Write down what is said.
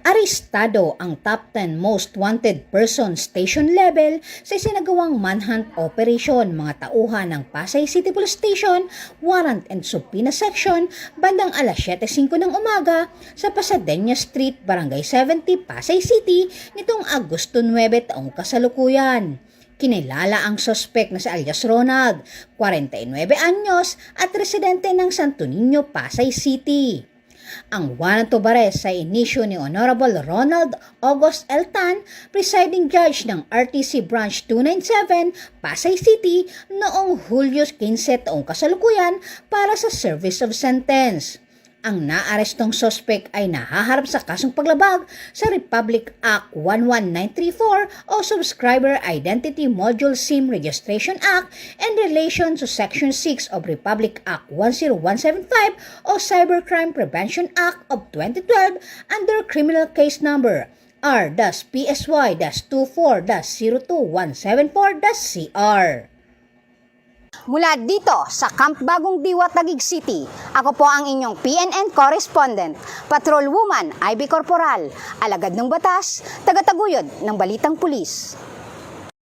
Arestado ang top 10 most wanted person station level sa isinagawang manhunt operation mga tauhan ng Pasay City Police Station, Warrant and Subpoena Section bandang alas 7:05 ng umaga sa Pasadena Street, Barangay 70, Pasay City nitong Agosto 9 taong kasalukuyan. Kinilala ang sospek na si alias Ronald, 49 anyos at residente ng Santo Niño, Pasay City. Ang warrant of arrest ay inisyu ni Honorable Ronald August L. Tan, presiding judge ng RTC Branch 297, Pasay City noong Hulyo 15 taong kasalukuyan para sa service of sentence. Ang naarestong sospek ay nahaharap sa kasong paglabag sa Republic Act 11934 o Subscriber Identity Module SIM Registration Act in relation to Section 6 of Republic Act 10175 o Cybercrime Prevention Act of 2012 under Criminal Case Number R-PSY-24-021740-CR. Mula dito sa Camp Bagong Diwa, Taguig City, ako po ang inyong PNN correspondent, Patrol Woman Ivy Corporal, alagad ng batas, tagataguyod ng Balitang Pulis.